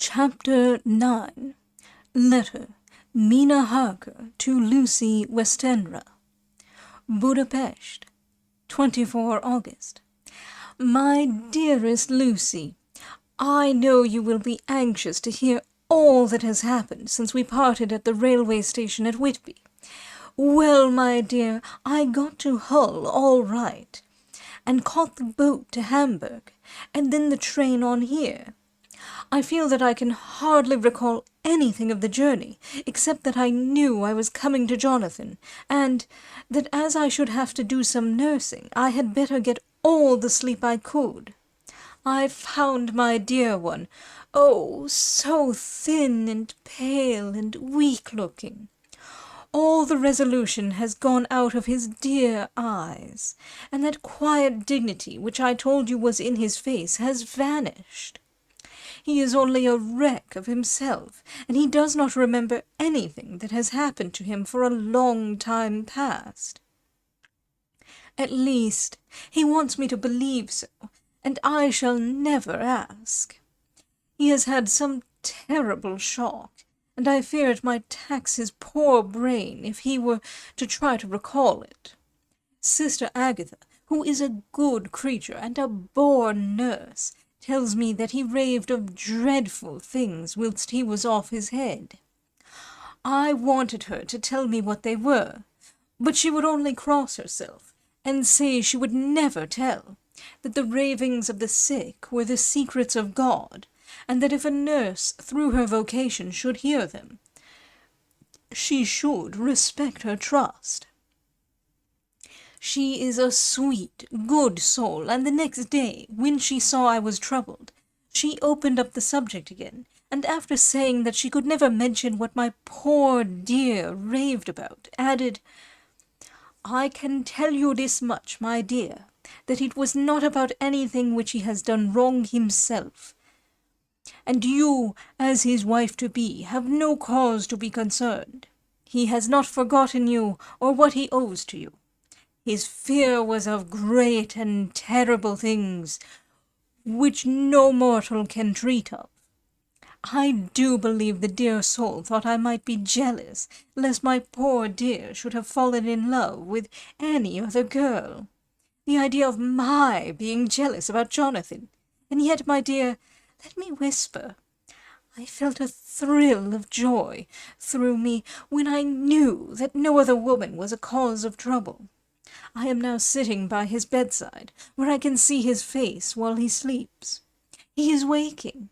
Chapter 9. Letter, Mina Harker to Lucy Westenra. Budapest, 24 August. My dearest Lucy, I know you will be anxious to hear all that has happened since we parted at the railway station at Whitby. Well, my dear, I got to Hull all right, and caught the boat to Hamburg, and then the train on here. I feel that I can hardly recall anything of the journey, except that I knew I was coming to Jonathan, and that as I should have to do some nursing, I had better get all the sleep I could. I found my dear one, oh, so thin and pale and weak-looking. All the resolution has gone out of his dear eyes, and that quiet dignity which I told you was in his face has vanished. He is only a wreck of himself, and he does not remember anything that has happened to him for a long time past. At least, he wants me to believe so, and I shall never ask. He has had some terrible shock, and I fear it might tax his poor brain if he were to try to recall it. Sister Agatha, who is a good creature and a born nurse, tells me that he raved of dreadful things whilst he was off his head. I wanted her to tell me what they were, but she would only cross herself, and say she would never tell, that the ravings of the sick were the secrets of God, and that if a nurse through her vocation should hear them, she should respect her trust. She is a sweet, good soul, and the next day, when she saw I was troubled, she opened up the subject again, and after saying that she could never mention what my poor dear raved about, added, "I can tell you this much, my dear, that it was not about anything which he has done wrong himself, and you, as his wife-to-be, have no cause to be concerned. He has not forgotten you or what he owes to you. His fear was of great and terrible things, which no mortal can treat of. I do believe the dear soul thought I might be jealous, lest my poor dear should have fallen in love with any other girl. The idea of my being jealous about Jonathan! And yet, my dear, let me whisper, I felt a thrill of joy through me when I knew that no other woman was a cause of trouble. I am now sitting by his bedside, where I can see his face while he sleeps. He is waking.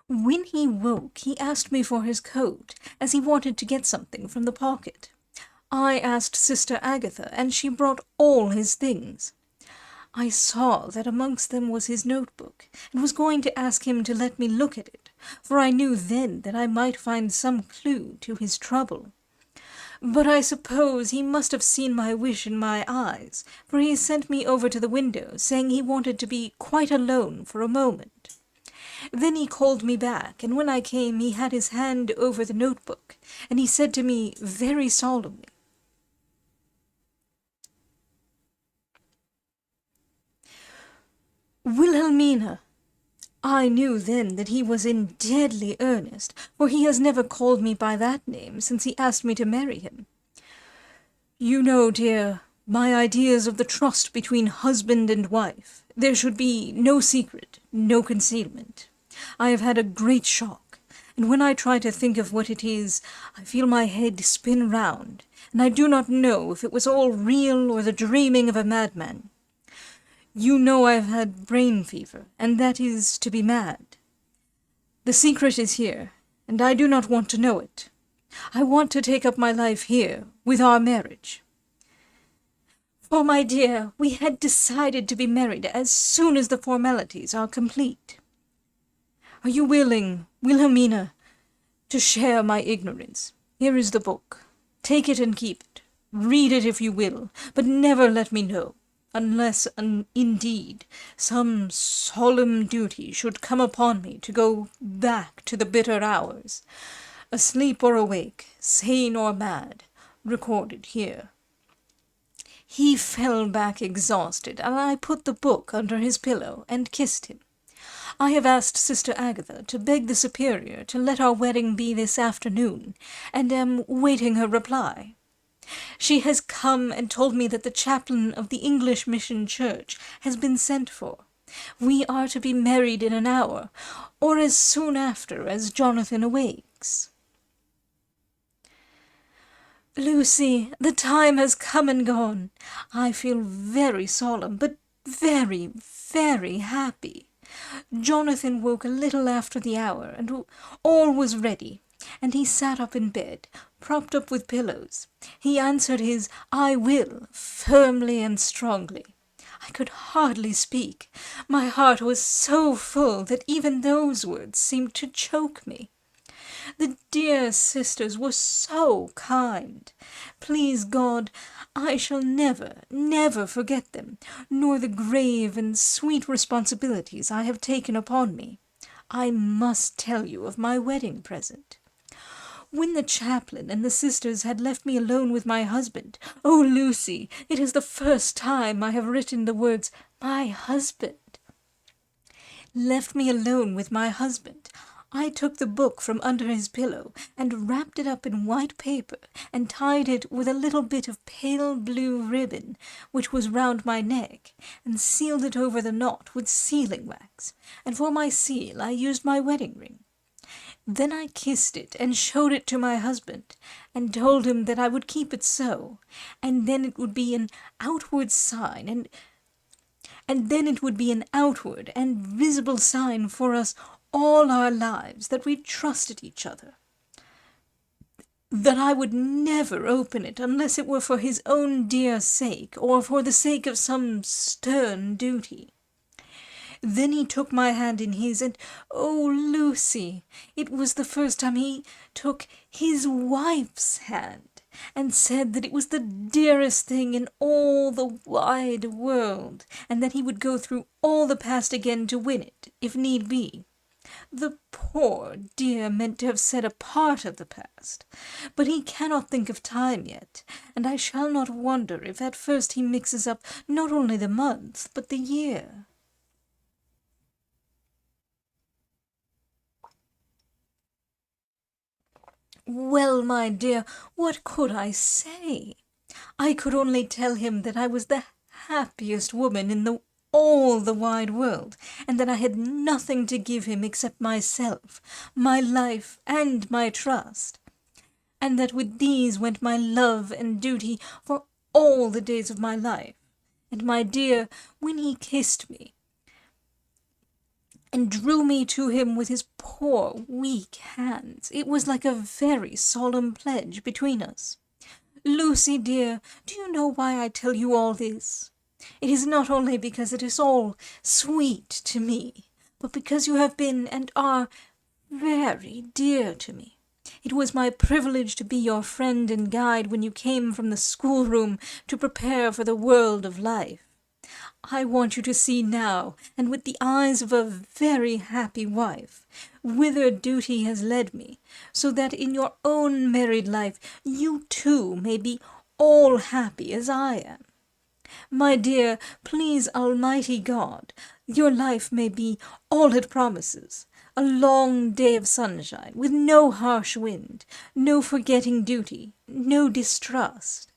When he woke, he asked me for his coat, as he wanted to get something from the pocket. I asked Sister Agatha, and she brought all his things. I saw that amongst them was his notebook, and was going to ask him to let me look at it, for I knew then that I might find some clue to his trouble. But I suppose he must have seen my wish in my eyes, for he sent me over to the window, saying he wanted to be quite alone for a moment. Then he called me back, and when I came he had his hand over the notebook, and he said to me very solemnly, "Wilhelmina." I knew then that he was in deadly earnest, for he has never called me by that name since he asked me to marry him. "You know, dear, my ideas of the trust between husband and wife. There should be no secret, no concealment. I have had a great shock, and when I try to think of what it is, I feel my head spin round, and I do not know if it was all real or the dreaming of a madman. You know I have had brain fever, and that is to be mad. The secret is here, and I do not want to know it. I want to take up my life here, with our marriage. For, my dear, we had decided to be married as soon as the formalities are complete. Are you willing, Wilhelmina, to share my ignorance? Here is the book. Take it and keep it. Read it if you will, but never let me know, unless, indeed, some solemn duty should come upon me to go back to the bitter hours, asleep or awake, sane or mad, recorded here." He fell back exhausted, and I put the book under his pillow and kissed him. I have asked Sister Agatha to beg the Superior to let our wedding be this afternoon, and am waiting her reply. She has come and told me that the chaplain of the English Mission Church has been sent for. We are to be married in an hour, or as soon after as Jonathan awakes. Lucy, the time has come and gone. I feel very solemn, but very, very happy. Jonathan woke a little after the hour, and all was ready, and he sat up in bed, propped up with pillows. He answered his "I will" firmly and strongly. I could hardly speak. My heart was so full that even those words seemed to choke me. The dear sisters were so kind. Please God, I shall never, never forget them, nor the grave and sweet responsibilities I have taken upon me. I must tell you of my wedding present. When the chaplain and the sisters had left me alone with my husband, oh, Lucy, it is the first time I have written the words, my husband. Left me alone with my husband, I took the book from under his pillow and wrapped it up in white paper and tied it with a little bit of pale blue ribbon which was round my neck, and sealed it over the knot with sealing wax, and for my seal I used my wedding ring. Then I kissed it and showed it to my husband, and told him that I would keep it so, and then it would be an outward sign, and then it would be an outward and visible sign for us all our lives that we trusted each other, that I would never open it unless it were for his own dear sake, or for the sake of some stern duty. Then he took my hand in his, and, oh, Lucy, it was the first time he took his wife's hand, and said that it was the dearest thing in all the wide world, and that he would go through all the past again to win it, if need be. The poor dear meant to have said a part of the past, but he cannot think of time yet, and I shall not wonder if at first he mixes up not only the month, but the year. Well, my dear, what could I say? I could only tell him that I was the happiest woman in all the wide world, and that I had nothing to give him except myself, my life, and my trust, and that with these went my love and duty for all the days of my life. And, my dear, when he kissed me, and drew me to him with his poor, weak hands, it was like a very solemn pledge between us. Lucy, dear, do you know why I tell you all this? It is not only because it is all sweet to me, but because you have been and are very dear to me. It was my privilege to be your friend and guide when you came from the schoolroom to prepare for the world of life. I want you to see now, and with the eyes of a very happy wife, whither duty has led me, so that in your own married life you too may be all happy as I am. My dear, please Almighty God, your life may be all it promises, a long day of sunshine, with no harsh wind, no forgetting duty, no distrust.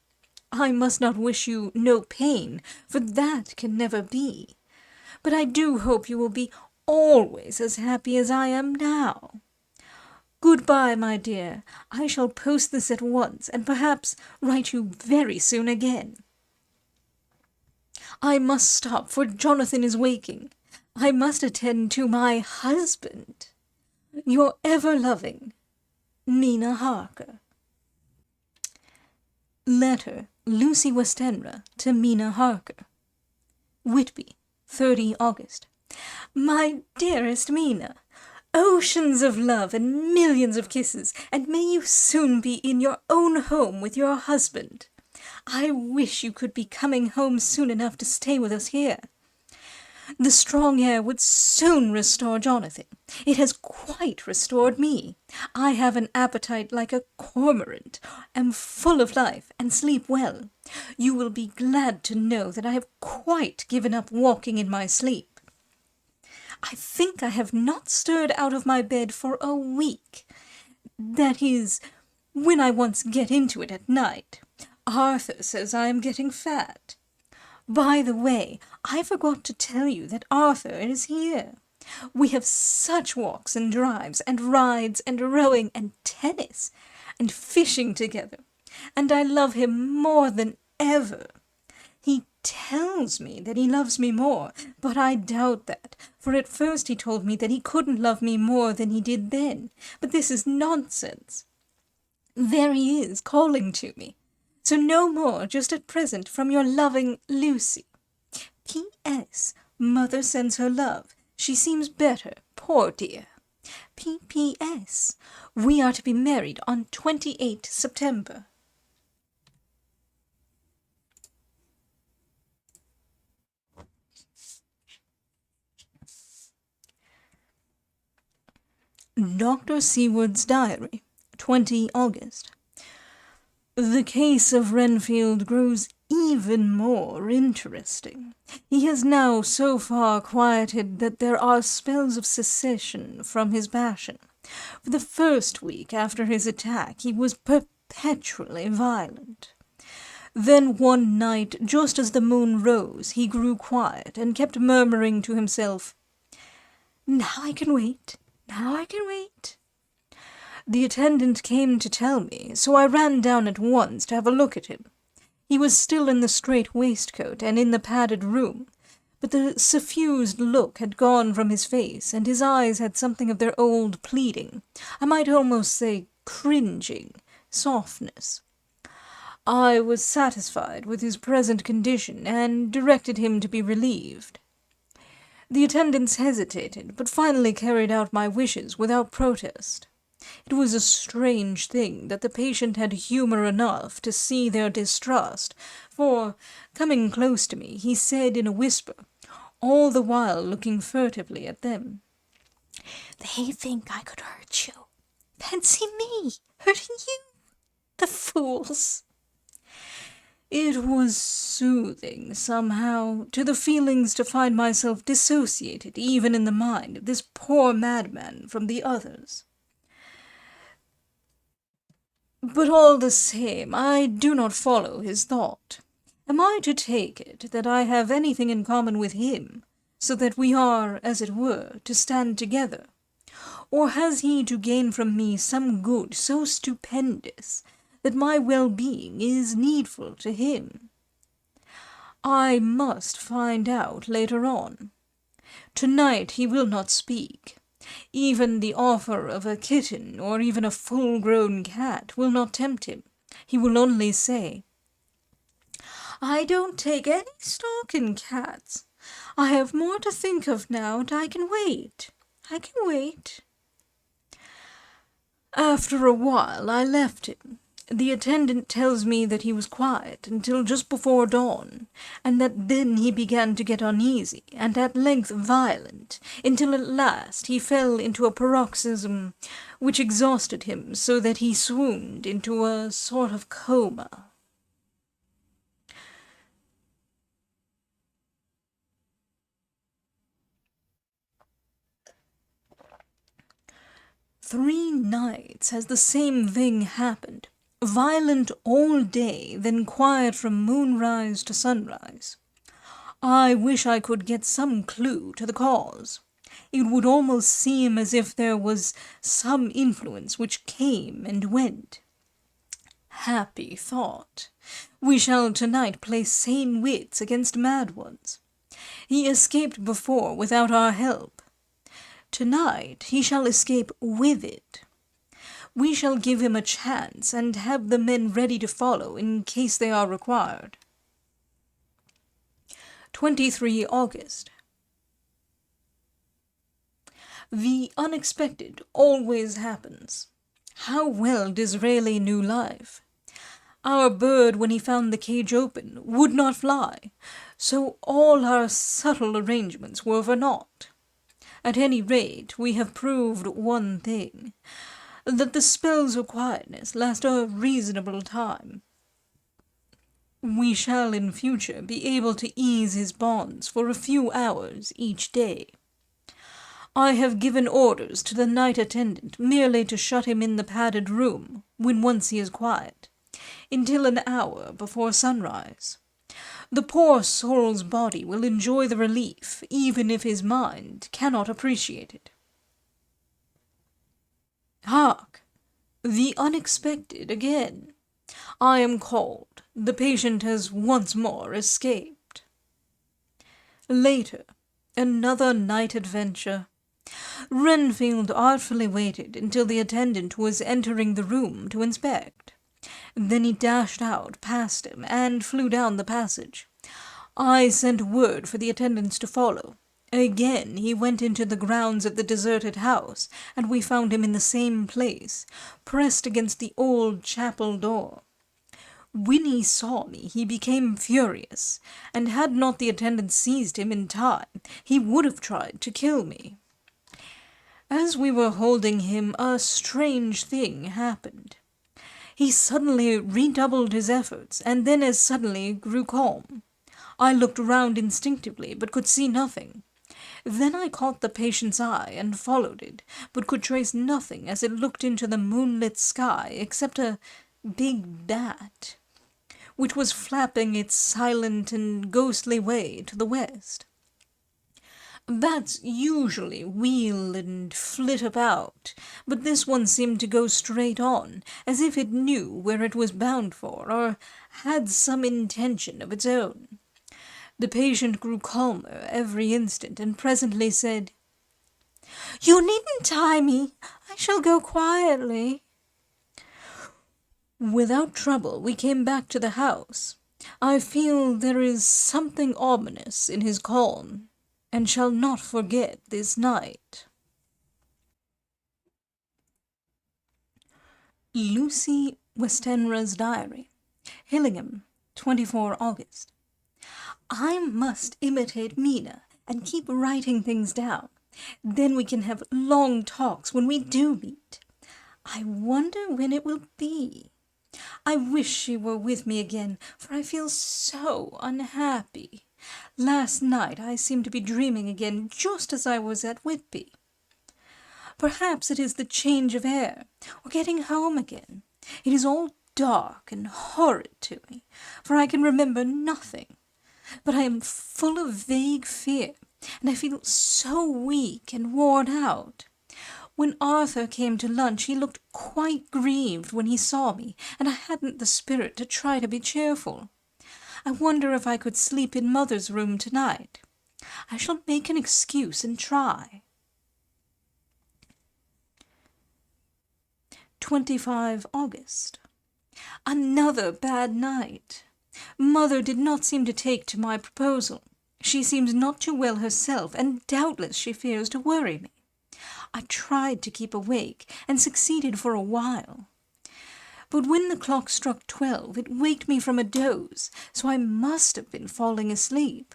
I must not wish you no pain, for that can never be. But I do hope you will be always as happy as I am now. Good-bye, my dear. I shall post this at once, and perhaps write you very soon again. I must stop, for Jonathan is waking. I must attend to my husband. Your ever-loving Mina Harker. Letter, Lucy Westenra to Mina Harker. Whitby, 30 August. My dearest Mina, oceans of love and millions of kisses, and may you soon be in your own home with your husband. I wish you could be coming home soon enough to stay with us here. The strong air would soon restore Jonathan. It has quite restored me. I have an appetite like a cormorant, am full of life, and sleep well. You will be glad to know that I have quite given up walking in my sleep. I think I have not stirred out of my bed for a week. That is, when I once get into it at night. Arthur says I am getting fat. By the way, I forgot to tell you that Arthur is here. We have such walks and drives and rides and rowing and tennis and fishing together, and I love him more than ever. He tells me that he loves me more, but I doubt that, for at first he told me that he couldn't love me more than he did then, but this is nonsense. There he is, calling to me. So no more just at present from your loving Lucy. P.S. Mother sends her love. She seems better, poor dear. P.P.S. We are to be married on 28 September. Dr. Seward's Diary, 20 August. The case of Renfield grows even more interesting. He has now so far quieted that there are spells of cessation from his passion. For the first week after his attack he was perpetually violent. Then one night, just as the moon rose, he grew quiet and kept murmuring to himself, "Now I can wait. Now I can wait." The attendant came to tell me, so I ran down at once to have a look at him. He was still in the strait waistcoat and in the padded room, but the suffused look had gone from his face, and his eyes had something of their old pleading, I might almost say cringing, softness. I was satisfied with his present condition, and directed him to be relieved. The attendants hesitated, but finally carried out my wishes without protest. It was a strange thing that the patient had humour enough to see their distrust, for, coming close to me, he said in a whisper, all the while looking furtively at them, "They think I could hurt you. Fancy me hurting you! The fools!" It was soothing, somehow, to the feelings to find myself dissociated, even in the mind, of this poor madman from the others. But all the same, I do not follow his thought. Am I to take it that I have anything in common with him, so that we are, as it were, to stand together? Or has he to gain from me some good so stupendous that my well-being is needful to him? I must find out later on. Tonight he will not speak. Even the offer of a kitten, or even a full-grown cat, will not tempt him. He will only say, "I don't take any stock in cats. I have more to think of now, and I can wait. I can wait." After a while I left him. The attendant tells me that he was quiet until just before dawn, and that then he began to get uneasy, and at length violent, until at last he fell into a paroxysm which exhausted him so that he swooned into a sort of coma. "3 nights has the same thing happened. Violent all day, then quiet from moonrise to sunrise. I wish I could get some clue to the cause. It would almost seem as if there was some influence which came and went. Happy thought! We shall tonight play sane wits against mad ones. He escaped before without our help. Tonight he shall escape with it. We shall give him a chance, and have the men ready to follow in case they are required." 23 August. The unexpected always happens. How well Disraeli knew life! Our bird, when he found the cage open, would not fly, so all our subtle arrangements were for naught. At any rate, we have proved one thing, that the spells of quietness last a reasonable time. We shall in future be able to ease his bonds for a few hours each day. I have given orders to the night attendant merely to shut him in the padded room, when once he is quiet, until an hour before sunrise. The poor soul's body will enjoy the relief, even if his mind cannot appreciate it. Hark! The unexpected again. I am called. The patient has once more escaped. Later, another night adventure. Renfield artfully waited until the attendant was entering the room to inspect. Then he dashed out past him and flew down the passage. I sent word for the attendants to follow. Again he went into the grounds of the deserted house, and we found him in the same place, pressed against the old chapel door. When he saw me, he became furious, and had not the attendants seized him in time, he would have tried to kill me. As we were holding him, a strange thing happened. He suddenly redoubled his efforts, and then as suddenly grew calm. I looked round instinctively, but could see nothing. Then I caught the patient's eye and followed it, but could trace nothing as it looked into the moonlit sky except a big bat, which was flapping its silent and ghostly way to the west. Bats usually wheel and flit about, but this one seemed to go straight on, as if it knew where it was bound for, or had some intention of its own. The patient grew calmer every instant, and presently said, "You needn't tie me. I shall go quietly." Without trouble we came back to the house. I feel there is something ominous in his calm, and shall not forget this night. Lucy Westenra's Diary. Hillingham, 24 August. I must imitate Mina and keep writing things down. Then we can have long talks when we do meet. I wonder when it will be. I wish she were with me again, for I feel so unhappy. Last night I seemed to be dreaming again, just as I was at Whitby. Perhaps it is the change of air, or getting home again. It is all dark and horrid to me, for I can remember nothing. But I am full of vague fear, and I feel so weak and worn out. When Arthur came to lunch, he looked quite grieved when he saw me, and I hadn't the spirit to try to be cheerful. I wonder if I could sleep in Mother's room tonight. I shall make an excuse and try. 25 August. Another bad night. Mother did not seem to take to my proposal. She seems not too well herself, and doubtless she fears to worry me. I tried to keep awake, and succeeded for a while. But when the clock struck 12, it waked me from a doze, so I must have been falling asleep.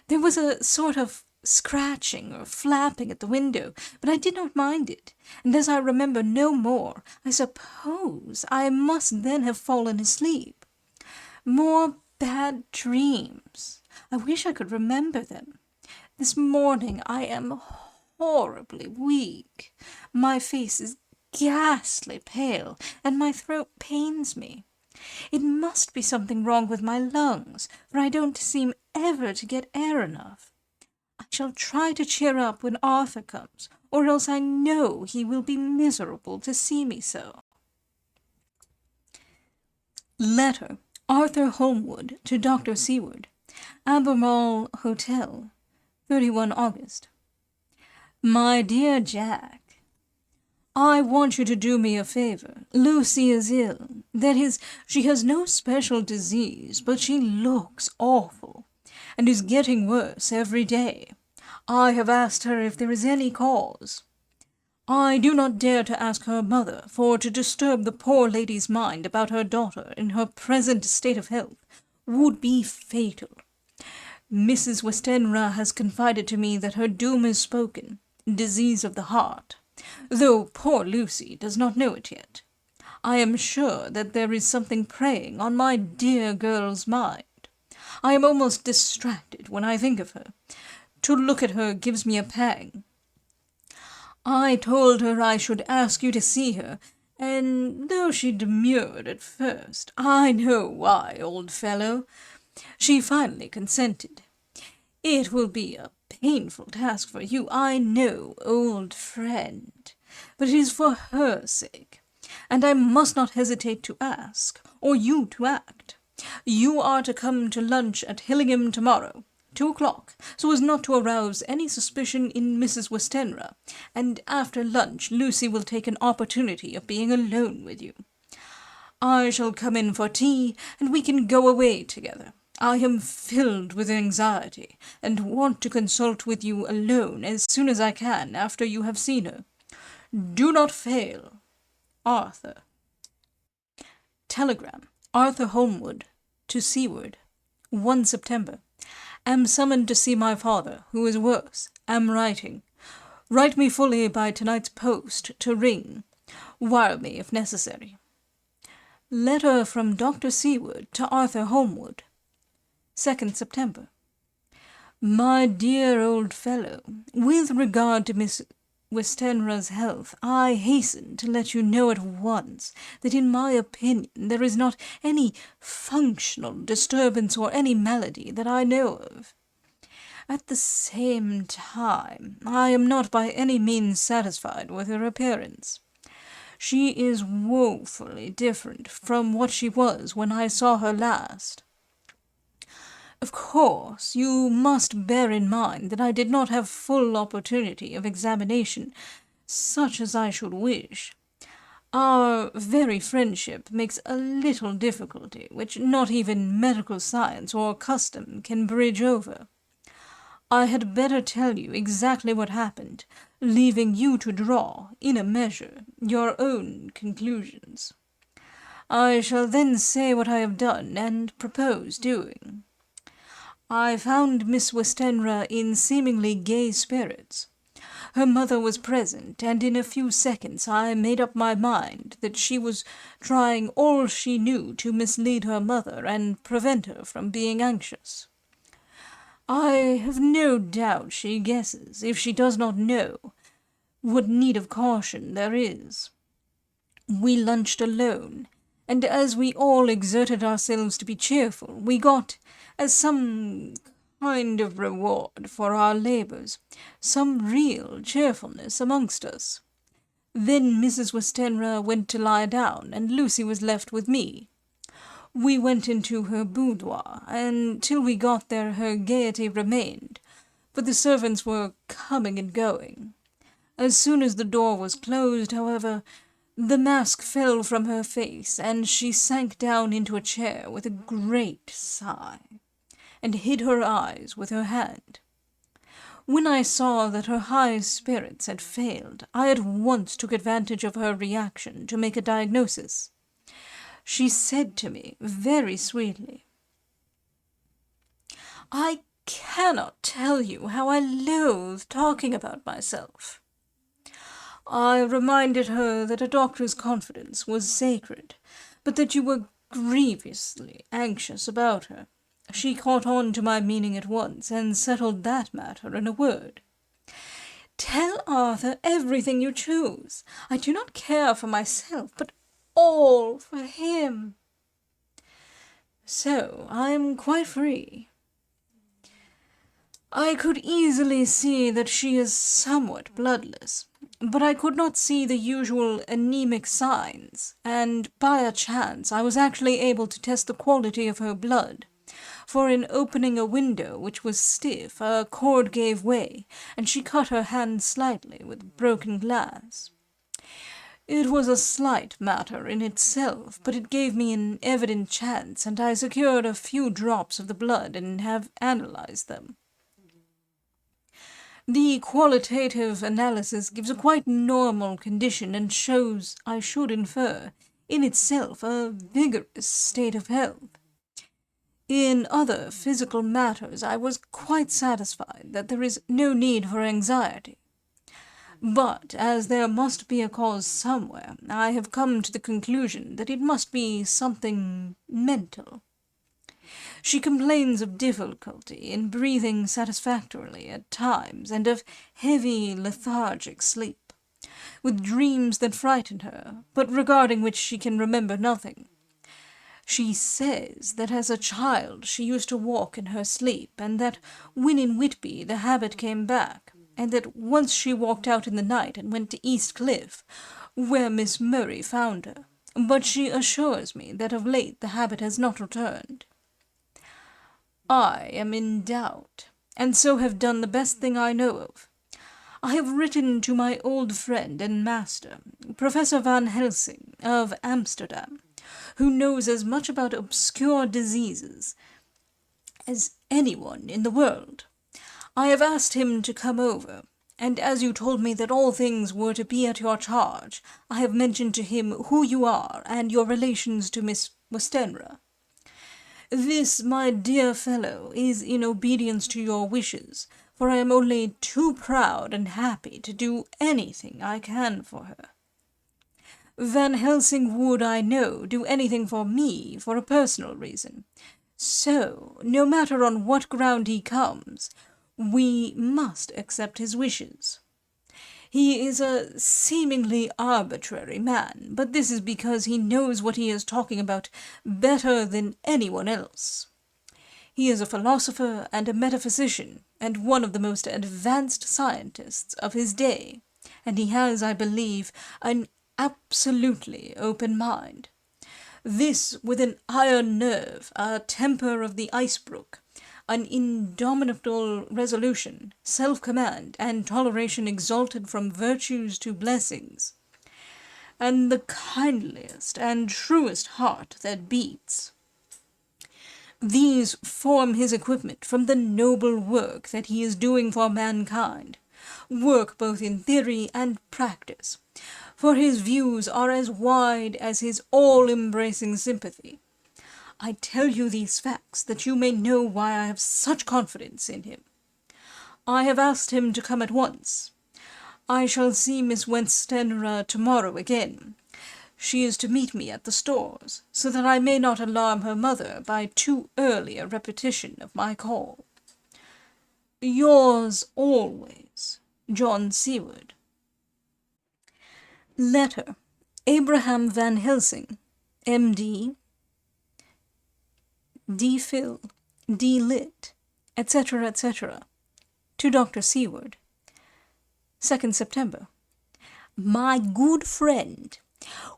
There was a sort of scratching or flapping at the window, but I did not mind it, and as I remember no more, I suppose I must then have fallen asleep. More bad dreams. I wish I could remember them. This morning I am horribly weak. My face is ghastly pale, and my throat pains me. It must be something wrong with my lungs, for I don't seem ever to get air enough. I shall try to cheer up when Arthur comes, or else I know he will be miserable to see me so. Letter. Arthur Holmwood to Dr. Seward. Albemarle Hotel, 31 August. My dear Jack, I want you to do me a favor. Lucy is ill. That is, she has no special disease, but she looks awful, and is getting worse every day. I have asked her if there is any cause. I do not dare to ask her mother, for to disturb the poor lady's mind about her daughter in her present state of health would be fatal. Mrs. Westenra has confided to me that her doom is spoken, disease of the heart, though poor Lucy does not know it yet. I am sure that there is something preying on my dear girl's mind. I am almost distracted when I think of her. To look at her gives me a pang. I told her I should ask you to see her, and though she demurred at first, I know why, old fellow, she finally consented. It will be a painful task for you, I know, old friend, but it is for her sake, and I must not hesitate to ask, or you to act. You are to come to lunch at Hillingham tomorrow, 2 o'clock, so as not to arouse any suspicion in Mrs. Westenra, and after lunch Lucy will take an opportunity of being alone with you. I shall come in for tea, and we can go away together. I am filled with anxiety, and want to consult with you alone as soon as I can after you have seen her. Do not fail. Arthur. Telegram. Arthur Holmwood to Seward. 1 September. Am summoned to see my father, who is worse. Am writing. Write me fully by tonight's post to ring. Wire me if necessary. Letter from Dr. Seward to Arthur Holmwood. 2nd September. My dear old fellow, with regard to Miss Westenra's health, I hasten to let you know at once that in my opinion there is not any functional disturbance or any malady that I know of. At the same time, I am not by any means satisfied with her appearance. She is woefully different from what she was when I saw her last. Of course, you must bear in mind that I did not have full opportunity of examination, such as I should wish. Our very friendship makes a little difficulty, which not even medical science or custom can bridge over. I had better tell you exactly what happened, leaving you to draw, in a measure, your own conclusions. I shall then say what I have done and propose doing. I found Miss Westenra in seemingly gay spirits. Her mother was present, and in a few seconds I made up my mind that she was trying all she knew to mislead her mother and prevent her from being anxious. I have no doubt she guesses, if she does not know, what need of caution there is. We lunched alone, and as we all exerted ourselves to be cheerful, we got, as some kind of reward for our labours, some real cheerfulness amongst us. Then Mrs. Westenra went to lie down, and Lucy was left with me. We went into her boudoir, and till we got there her gaiety remained, for the servants were coming and going. As soon as the door was closed, however, the mask fell from her face, and she sank down into a chair with a great sigh, and hid her eyes with her hand. When I saw that her high spirits had failed, I at once took advantage of her reaction to make a diagnosis. She said to me, very sweetly, "I cannot tell you how I loathe talking about myself." I reminded her that a doctor's confidence was sacred, but that you were grievously anxious about her. She caught on to my meaning at once, and settled that matter in a word. "Tell Arthur everything you choose. I do not care for myself, but all for him. So I am quite free. I could easily see that she is somewhat bloodless, but I could not see the usual anemic signs, and by a chance I was actually able to test the quality of her blood, for in opening a window which was stiff, a cord gave way, and she cut her hand slightly with broken glass. It was a slight matter in itself, but it gave me an evident chance, and I secured a few drops of the blood and have analyzed them. The qualitative analysis gives a quite normal condition and shows, I should infer, in itself a vigorous state of health. In other physical matters I was quite satisfied that there is no need for anxiety. But as there must be a cause somewhere, I have come to the conclusion that it must be something mental. She complains of difficulty in breathing satisfactorily at times, and of heavy lethargic sleep. with dreams that frighten her, but regarding which she can remember nothing. She says that as a child she used to walk in her sleep, and that when in Whitby the habit came back, and that once she walked out in the night and went to East Cliff, where Miss Murray found her, but she assures me that of late the habit has not returned. I am in doubt, and so have done the best thing I know of. I have written to my old friend and master, Professor Van Helsing, of Amsterdam, who knows as much about obscure diseases as anyone in the world. I have asked him to come over, and as you told me that all things were to be at your charge, I have mentioned to him who you are and your relations to Miss Westenra. This, my dear fellow, is in obedience to your wishes, for I am only too proud and happy to do anything I can for her. Van Helsing would, I know, do anything for me for a personal reason. So, no matter on what ground he comes, we must accept his wishes. He is a seemingly arbitrary man, but this is because he knows what he is talking about better than anyone else. He is a philosopher and a metaphysician, and one of the most advanced scientists of his day, and he has, I believe, an absolutely open mind. This with an iron nerve, a temper of the ice-brook, an indomitable resolution, self-command, and toleration exalted from virtues to blessings, and the kindliest and truest heart that beats. These form his equipment from the noble work that he is doing for mankind, work both in theory and practice, for his views are as wide as his all-embracing sympathy. I tell you these facts that you may know why I have such confidence in him. I have asked him to come at once. I shall see Miss Westenra tomorrow again. She is to meet me at the stores, so that I may not alarm her mother by too early a repetition of my call. Yours always, John Seward. Letter. Abraham Van Helsing, M.D., D.Phil, D.Lit, etc., etc., to Dr. Seward. 2nd September. My good friend,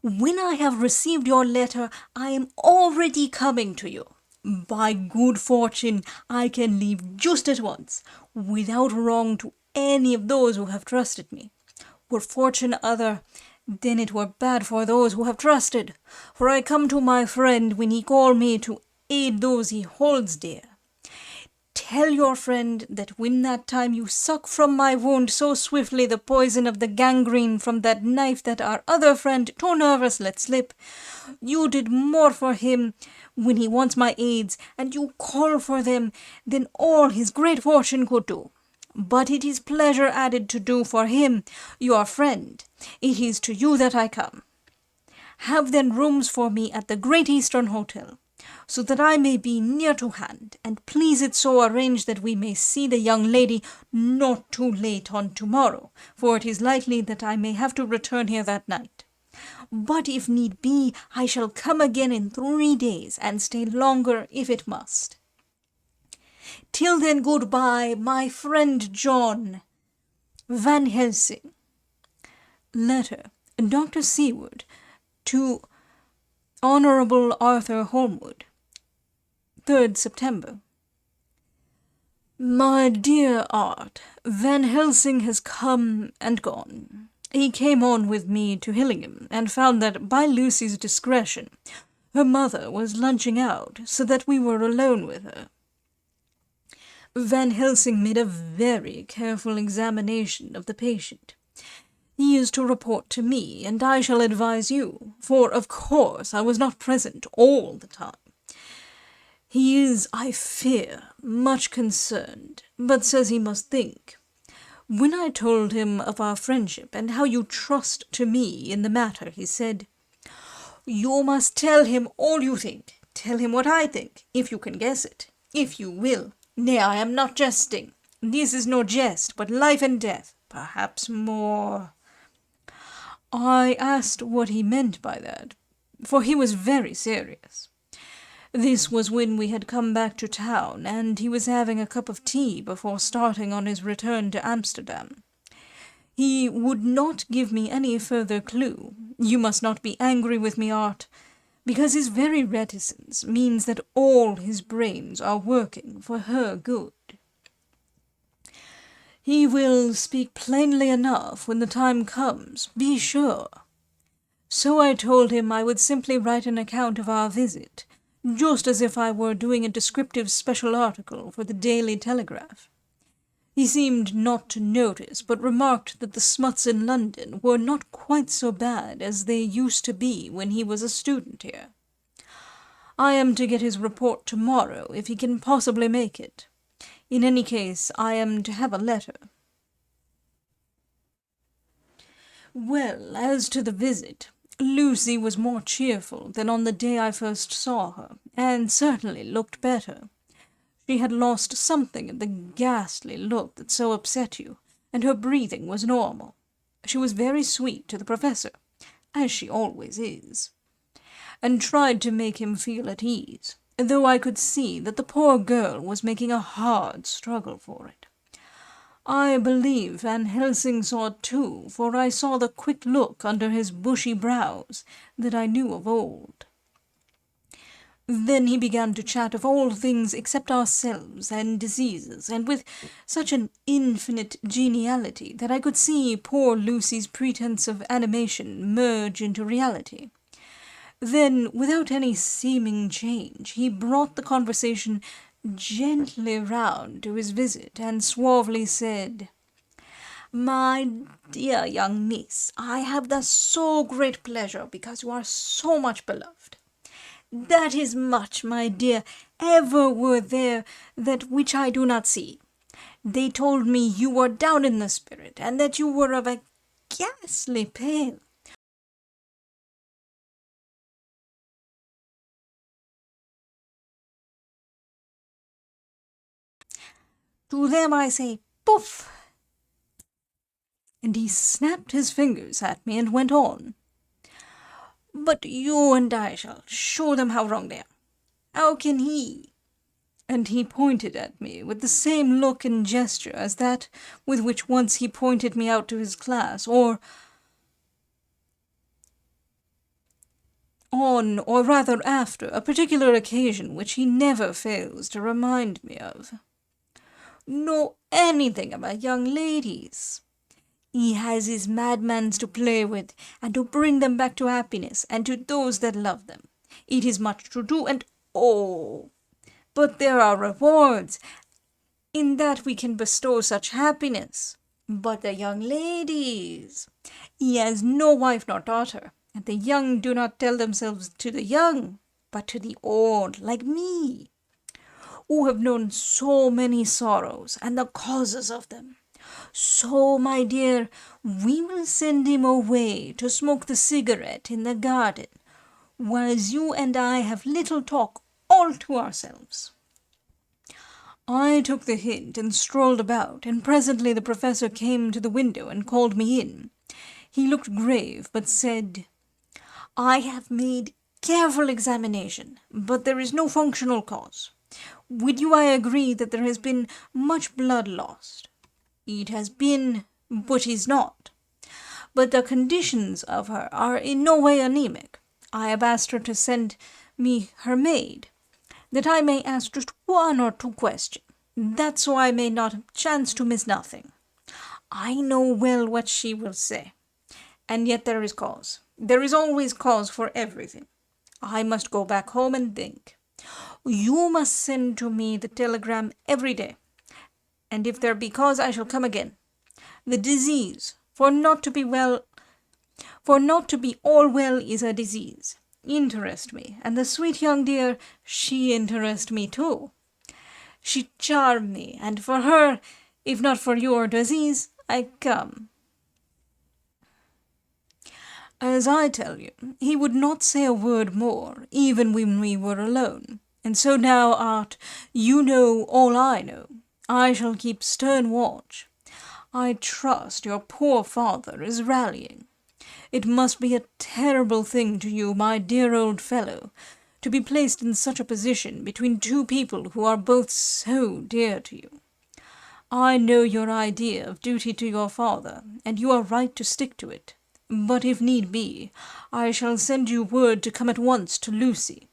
when I have received your letter, I am already coming to you. By good fortune, I can leave just at once, without wrong to any of those who have trusted me. Were fortune other, then it were bad for those who have trusted, for I come to my friend when he call me to aid those he holds dear. Tell your friend that when that time you suck from my wound so swiftly the poison of the gangrene from that knife that our other friend, too nervous, let slip, you did more for him when he wants my aids, and you call for them, than all his great fortune could do. But it is pleasure added to do for him, your friend. It is to you that I come. Have then rooms for me at the Great Eastern Hotel, so that I may be near to hand, and please it so arrange that we may see the young lady not too late on tomorrow, for it is likely that I may have to return here that night. But if need be, I shall come again in 3 days, and stay longer if it must. Till then, goodbye, my friend John. Van Helsing. Letter. Dr. Seward to Honourable Arthur Holmwood. 3rd September. My dear Art, Van Helsing has come and gone. He came on with me to Hillingham, and found that, by Lucy's discretion, her mother was lunching out, so that we were alone with her. Van Helsing made a very careful examination of the patient. He is to report to me, and I shall advise you, for, of course, I was not present all the time. He is, I fear, much concerned, but says he must think. When I told him of our friendship, and how you trust to me in the matter, he said, "You must tell him all you think. Tell him what I think, if you can guess it, if you will. Nay, I am not jesting. This is no jest, but life and death, perhaps more." I asked what he meant by that, for he was very serious. This was when we had come back to town, and he was having a cup of tea before starting on his return to Amsterdam. He would not give me any further clue. You must not be angry with me, Art, because his very reticence means that all his brains are working for her good. He will speak plainly enough when the time comes, be sure. So I told him I would simply write an account of our visit, just as if I were doing a descriptive special article for the Daily Telegraph. He seemed not to notice, but remarked that the smuts in London were not quite so bad as they used to be when he was a student here. I am to get his report tomorrow, if he can possibly make it. In any case, I am to have a letter. Well, as to the visit, Lucy was more cheerful than on the day I first saw her, and certainly looked better. She had lost something of the ghastly look that so upset you, and her breathing was normal. She was very sweet to the professor, as she always is, and tried to make him feel at ease, though I could see that the poor girl was making a hard struggle for it. I believe Van Helsing saw it too, for I saw the quick look under his bushy brows that I knew of old. Then he began to chat of all things except ourselves and diseases, and with such an infinite geniality that I could see poor Lucy's pretence of animation merge into reality. Then, without any seeming change, he brought the conversation gently round to his visit, and suavely said, "My dear young miss, I have the so great pleasure because you are so much beloved. That is much, my dear, ever were there that which I do not see. They told me you were down in the spirit, and that you were of a ghastly pale. To them I say, poof!" And he snapped his fingers at me and went on. "But you and I shall show them how wrong they are. How can he?" And he pointed at me with the same look and gesture as that with which once he pointed me out to his class, or on, or rather after, a particular occasion which he never fails to remind me of. Know anything about young ladies? He has his madmans to play with, and to bring them back to happiness, and to those that love them. It is much to do, and oh, but there are rewards, in that we can bestow such happiness. But the young ladies, he has no wife nor daughter, and the young do not tell themselves to the young, but to the old, like me, who have known so many sorrows, and the causes of them. So, my dear, we will send him away to smoke the cigarette in the garden, whilst you and I have little talk all to ourselves." I took the hint and strolled about, and presently the professor came to the window and called me in. He looked grave, but said, "I have made careful examination, but there is no functional cause. With you I agree that there has been much blood lost. It has been, but is not. But the conditions of her are in no way anemic. I have asked her to send me her maid, that I may ask just one or two questions, that so I may not chance to miss nothing. I know well what she will say, and yet there is cause. There is always cause for everything. I must go back home and think. You must send to me the telegram every day, and if there be cause I shall come again. The disease, for not to be all well is a disease, interest me, and the sweet young dear, she interest me too. She charm me, and for her, if not for your disease, I come." As I tell you, he would not say a word more, even when we were alone. And so now, Art, you know all I know. I shall keep stern watch. I trust your poor father is rallying. It must be a terrible thing to you, my dear old fellow, to be placed in such a position between two people who are both so dear to you. I know your idea of duty to your father, and you are right to stick to it. But if need be, I shall send you word to come at once to Lucy.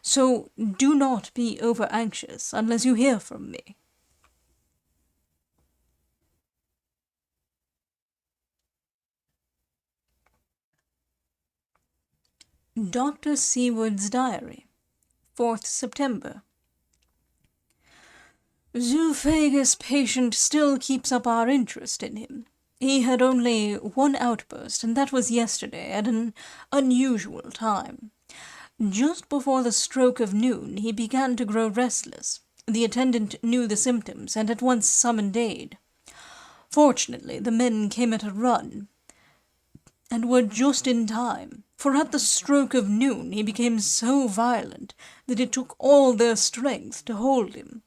So do not be over-anxious unless you hear from me." Dr. Seward's Diary, 4th September. Zoophagus patient still keeps up our interest in him. He had only one outburst, and that was yesterday at an unusual time. Just before the stroke of noon he began to grow restless. The attendant knew the symptoms and at once summoned aid. Fortunately, the men came at a run, and were just in time, for at the stroke of noon he became so violent that it took all their strength to hold him.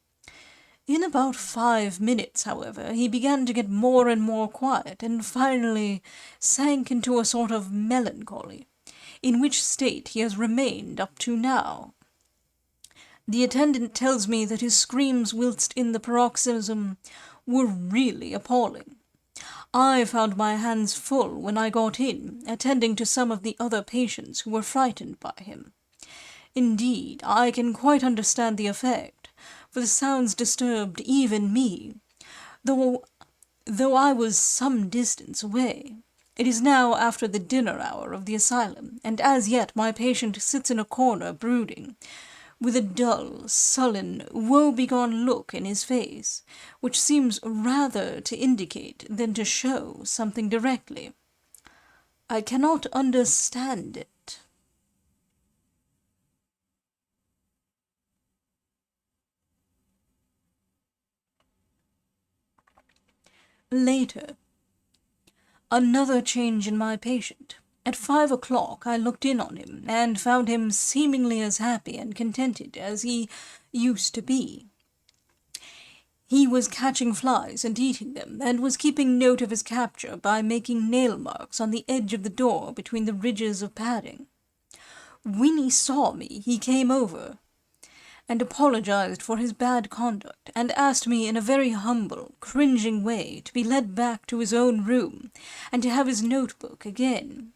In about 5 minutes, however, he began to get more and more quiet, and finally sank into a sort of melancholy, in which state he has remained up to now. The attendant tells me that his screams whilst in the paroxysm were really appalling. I found my hands full when I got in, attending to some of the other patients who were frightened by him. Indeed, I can quite understand the effect, for the sounds disturbed even me, though I was some distance away. It is now after the dinner hour of the asylum, and as yet my patient sits in a corner brooding, with a dull, sullen, woe-begone look in his face, which seems rather to indicate than to show something directly. I cannot understand it. Later. Another change in my patient. At 5 o'clock I looked in on him, and found him seemingly as happy and contented as he used to be. He was catching flies and eating them, and was keeping note of his capture by making nail marks on the edge of the door between the ridges of padding. When he saw me, he came over, and apologized for his bad conduct, and asked me in a very humble, cringing way to be led back to his own room, and to have his notebook again.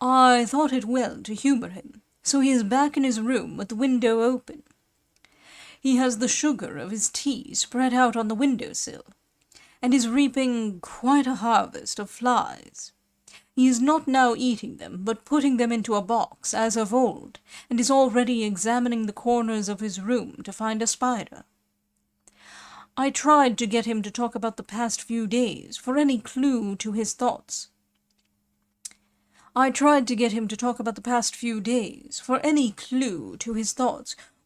I thought it well to humour him, so he is back in his room with the window open. He has the sugar of his tea spread out on the window-sill, and is reaping quite a harvest of flies. He is not now eating them, but putting them into a box, as of old, and is already examining the corners of his room to find a spider. I tried to get him to talk about the past few days, for any clue to his thoughts.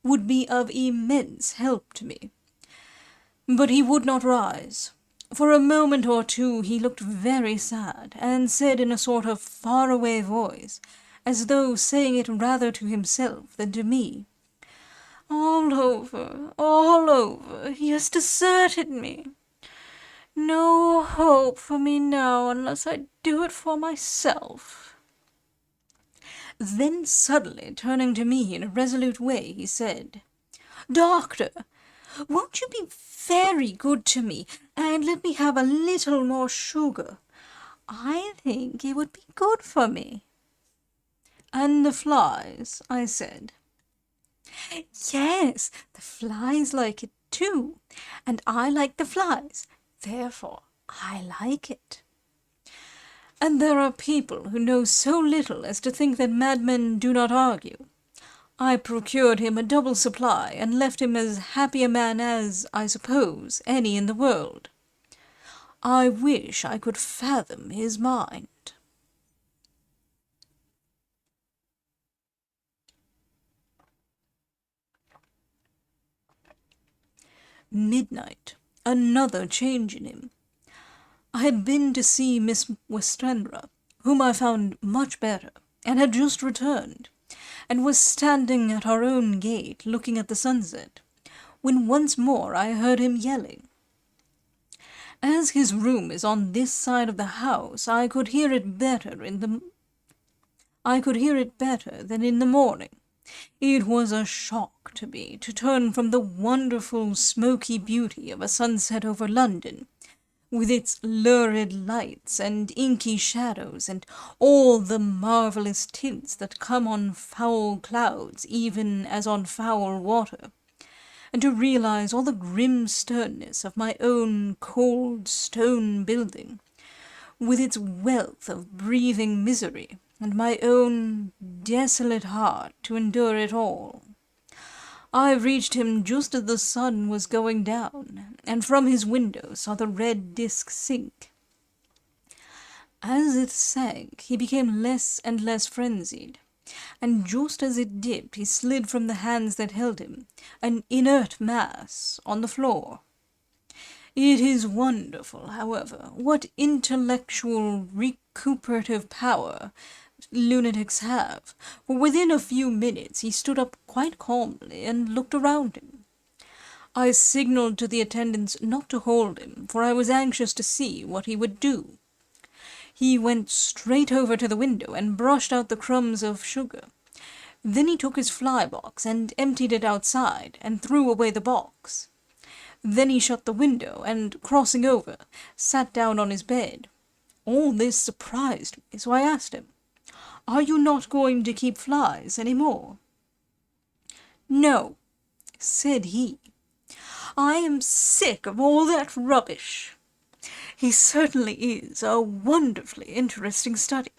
Would be of immense help to me. But he would not rise. For a moment or two he looked very sad, and said in a sort of far-away voice, as though saying it rather to himself than to me, "All over, all over, he has deserted me. No hope for me now unless I do it for myself." Then suddenly turning to me in a resolute way, he said, "Doctor, won't you be very good to me, and let me have a little more sugar? I think it would be good for me." "And the flies?" I said. "Yes, the flies like it too, and I like the flies, therefore I like it." And there are people who know so little as to think that madmen do not argue. I procured him a double supply, and left him as happy a man as, I suppose, any in the world. I wish I could fathom his mind. Midnight. Another change in him. I had been to see Miss Westenra, whom I found much better, and had just returned, and was standing at our own gate looking at the sunset, when once more I heard him yelling. As his room is on this side of the house, I could hear it better than in the morning. It was a shock to me to turn from the wonderful smoky beauty of a sunset over London, with its lurid lights and inky shadows and all the marvellous tints that come on foul clouds even as on foul water, and to realize all the grim sternness of my own cold stone building, with its wealth of breathing misery, and my own desolate heart to endure it all. I reached him just as the sun was going down, and from his window saw the red disk sink. As it sank, he became less and less frenzied, and just as it dipped, he slid from the hands that held him, an inert mass, on the floor. It is wonderful, however, what intellectual recuperative power lunatics have, for within a few minutes he stood up quite calmly and looked around him. I signalled to the attendants not to hold him, for I was anxious to see what he would do. He went straight over to the window and brushed out the crumbs of sugar. Then he took his fly-box and emptied it outside, and threw away the box. Then he shut the window, and, crossing over, sat down on his bed. All this surprised me, so I asked him, "Are you not going to keep flies any more?" "No," said he. "I am sick of all that rubbish." He certainly is a wonderfully interesting study.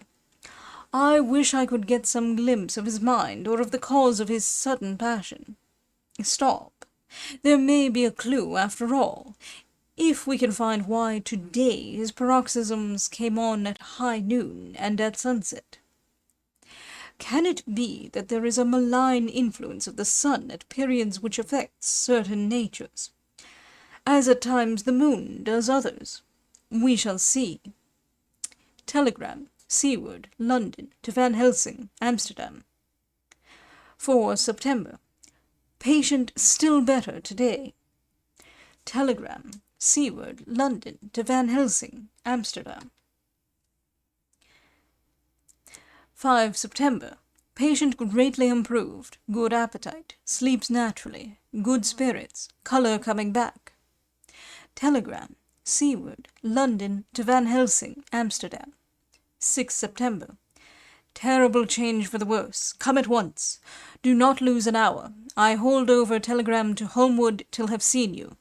I wish I could get some glimpse of his mind, or of the cause of his sudden passion. Stop. There may be a clue, after all, if we can find why today his paroxysms came on at high noon and at sunset. Can it be that there is a malign influence of the sun at periods which affects certain natures, as at times the moon does others? We shall see. Telegram, Seward, London, to Van Helsing, Amsterdam. 4 September. Patient still better today. Telegram, Seward, London, to Van Helsing, Amsterdam. 5 September. Patient greatly improved, good appetite, sleeps naturally, good spirits, colour coming back. Telegram, Seward, London, to Van Helsing, Amsterdam. 6 September. Terrible change for the worse. Come at once. Do not lose an hour. I hold over telegram to Holmwood till have seen you.